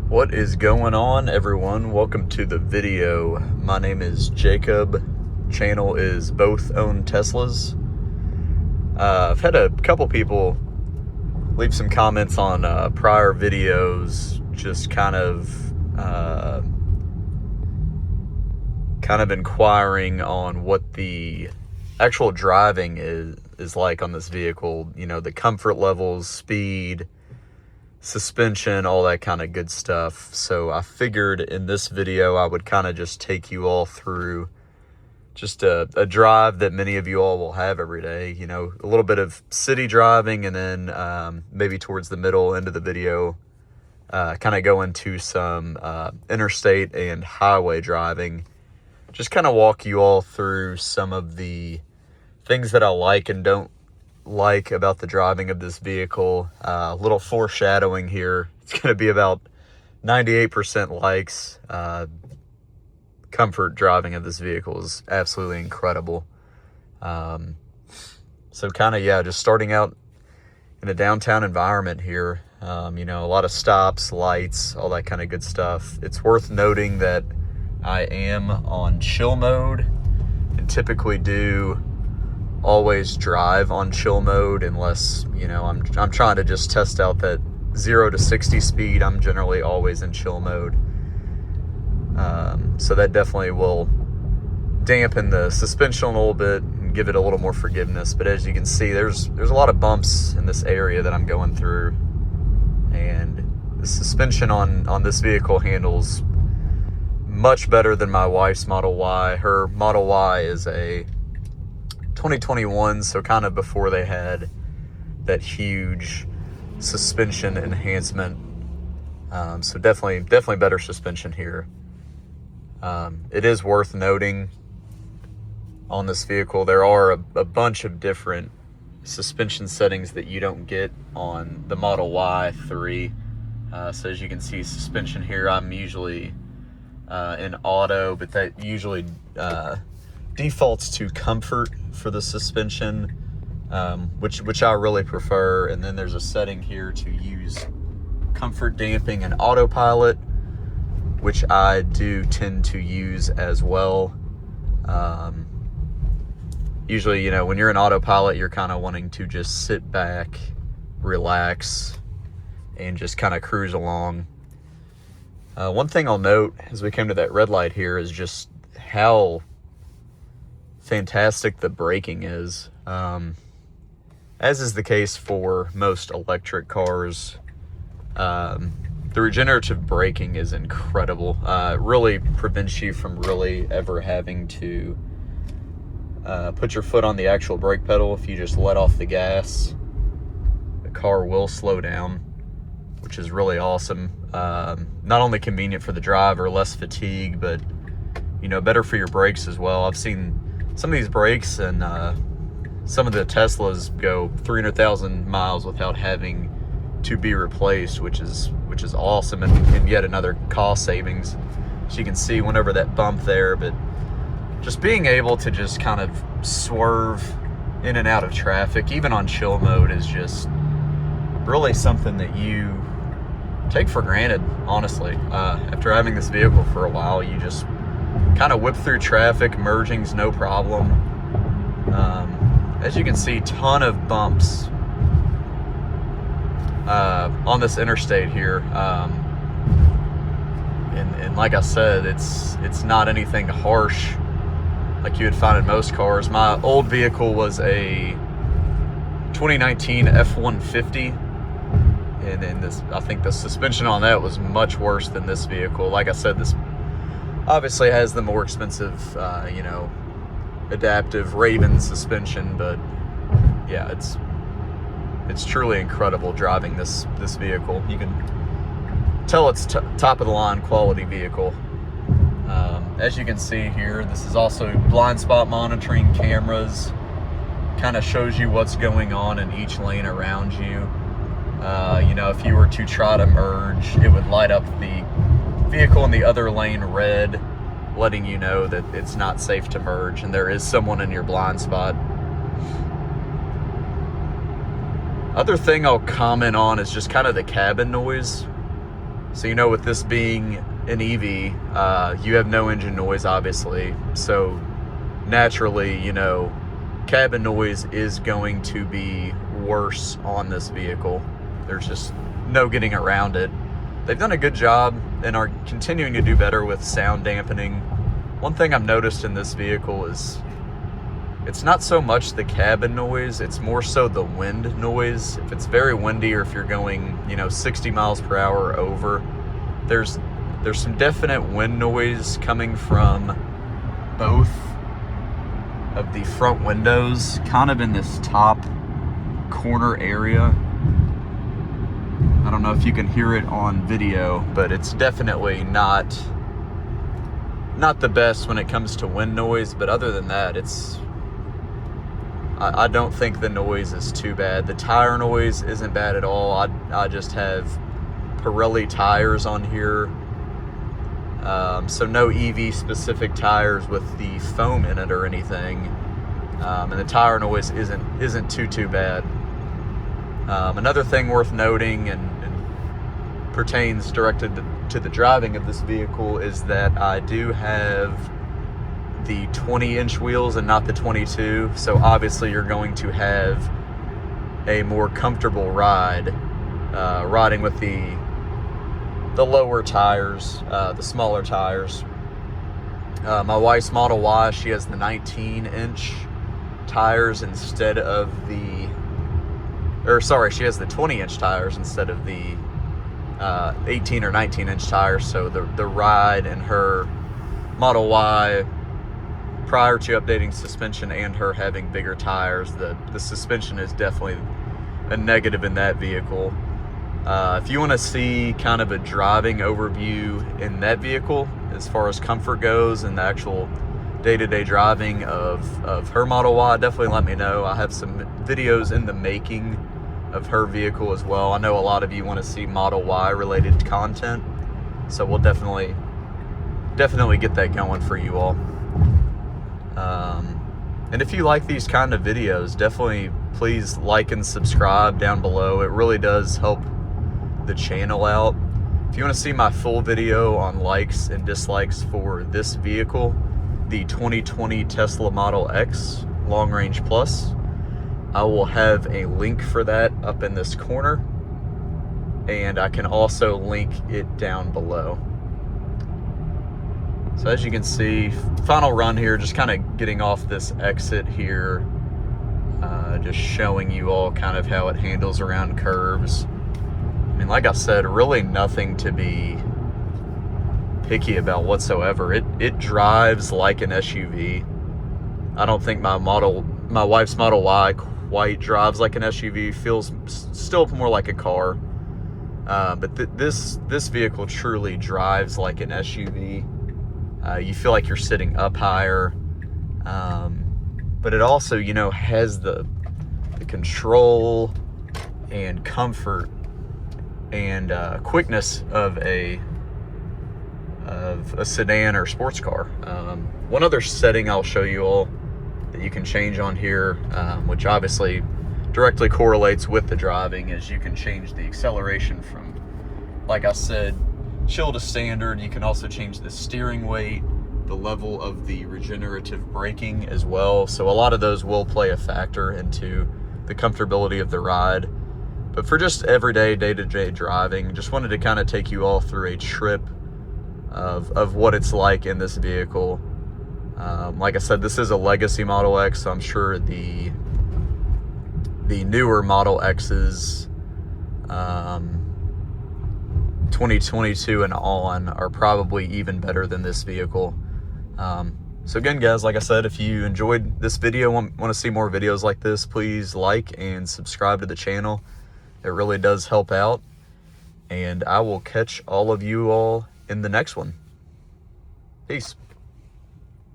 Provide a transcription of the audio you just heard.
What is going on, everyone? Welcome to the video. My name is Jacob. Channel is Both Own Teslas. I've had a couple people leave some comments on prior videos, just kind of inquiring on what the actual driving is like on this vehicle. You know, the comfort levels, speed, suspension, all that kind of good stuff. So I figured in this video I would kind of just take you all through just a drive that many of you all will have every day. You know, a little bit of city driving, and then maybe towards the middle end of the video kind of go into some interstate and highway driving. Just kind of walk you all through some of the things that I like and don't like about the driving of this vehicle. A little foreshadowing here. It's going to be about 98% likes. Comfort driving of this vehicle is absolutely incredible. So kind of, just starting out in a downtown environment here. You know, a lot of stops, lights, all that kind of good stuff. It's worth noting that I am on chill mode and typically do always drive on chill mode unless, you know, I'm trying to just test out that 0 to 60 speed. I'm generally always in chill mode. So that definitely will dampen the suspension a little bit and give it a little more forgiveness. But as you can see, there's a lot of bumps in this area that I'm going through, and the suspension on this vehicle handles much better than my wife's Model Y. Her Model Y is a 2021, so kind of before they had that huge suspension enhancement. So definitely better suspension here. It is worth noting on this vehicle there are a bunch of different suspension settings that you don't get on the Model Y3. So as you can see, suspension here, I'm usually in auto, but that usually defaults to comfort for the suspension, which I really prefer. And then there's a setting here to use comfort damping and autopilot, which I do tend to use as well. Usually, you know, when you're in autopilot, you're kind of wanting to just sit back, relax, and just kind of cruise along. One thing I'll note as we came to that red light here is just how fantastic the braking is. As is the case for most electric cars, the regenerative braking is incredible. It really prevents you from really ever having to put your foot on the actual brake pedal. If you just let off the gas, the car will slow down, which is really awesome. Not only convenient for the driver, less fatigue, but, you know, better for your brakes as well. I've seen some of these brakes and some of the Teslas go 300,000 miles without having to be replaced, which is awesome, and yet another cost savings. So you can see whenever that bump there, but just being able to just kind of swerve in and out of traffic, even on chill mode, is just really something that you take for granted, honestly. After having this vehicle for a while, you just kind of whip through traffic. Merging's no problem. As you can see, ton of bumps on this interstate here. And like I said, it's not anything harsh like you would find in most cars. My old vehicle was a 2019 F-150, and this, I think the suspension on that was much worse than this vehicle. Like I said, this obviously has the more expensive, you know, adaptive Raven suspension, but yeah, it's truly incredible driving this vehicle. You can tell it's top of the line quality vehicle. As you can see here, this is also blind spot monitoring cameras. Kind of shows you what's going on in each lane around you. You know, if you were to try to merge, it would light up the vehicle in the other lane red, letting you know that it's not safe to merge and there is someone in your blind spot. Other thing I'll comment on is just kind of the cabin noise. So, you know, with this being an EV, you have no engine noise, obviously. So naturally, you know, cabin noise is going to be worse on this vehicle. There's just no getting around it. They've done a good job and are continuing to do better with sound dampening. One thing I've noticed in this vehicle is it's not so much the cabin noise, it's more so the wind noise. If it's very windy or if you're going, you know, 60 miles per hour or over, there's some definite wind noise coming from both of the front windows, kind of in this top corner area. I don't know if you can hear it on video, but it's definitely not the best when it comes to wind noise. But other than that, I don't think the noise is too bad. The tire noise isn't bad at all. I just have Pirelli tires on here, so no EV specific tires with the foam in it or anything, and the tire noise isn't too bad. Another thing worth noting and pertains directly to the driving of this vehicle is that I do have the 20-inch wheels and not the 22, so obviously you're going to have a more comfortable ride riding with the lower tires, the smaller tires. My wife's Model Y, she has the 19-inch tires instead of she has the 20-inch tires instead of the 18 or 19-inch tires. So the ride in her Model Y, prior to updating suspension and her having bigger tires, the suspension is definitely a negative in that vehicle. If you want to see kind of a driving overview in that vehicle as far as comfort goes and the actual day-to-day driving of her Model Y, definitely let me know. I have some videos in the making of her vehicle as well. I know a lot of you want to see Model Y related content, so we'll definitely get that going for you all. And if you like these kind of videos, definitely please like and subscribe down below. It really does help the channel out. If you want to see my full video on likes and dislikes for this vehicle, the 2020 Tesla Model X Long Range Plus, I will have a link for that up in this corner, and I can also link it down below. So as you can see, final run here, just kind of getting off this exit here, just showing you all kind of how it handles around curves. I mean, like I said, really nothing to be picky about whatsoever. It drives like an SUV. I don't think my wife's Model Y quite drives like an SUV. Feels still more like a car. But this vehicle truly drives like an SUV. You feel like you're sitting up higher, but it also, you know, has the control and comfort and quickness of a sedan or sports car. One other setting I'll show you all that you can change on here, which obviously directly correlates with the driving, is you can change the acceleration from, like I said, chill to standard. You can also change the steering weight, the level of the regenerative braking as well. So a lot of those will play a factor into the comfortability of the ride. But for just everyday, day-to-day driving, just wanted to kind of take you all through a trip of what it's like in this vehicle. Like I said, this is a legacy Model X, so I'm sure the newer Model X's, 2022 and on, are probably even better than this vehicle. So again, guys, like I said, if you enjoyed this video, want to see more videos like this, please like and subscribe to the channel. It really does help out, and I will catch all of you all in the next one. Peace.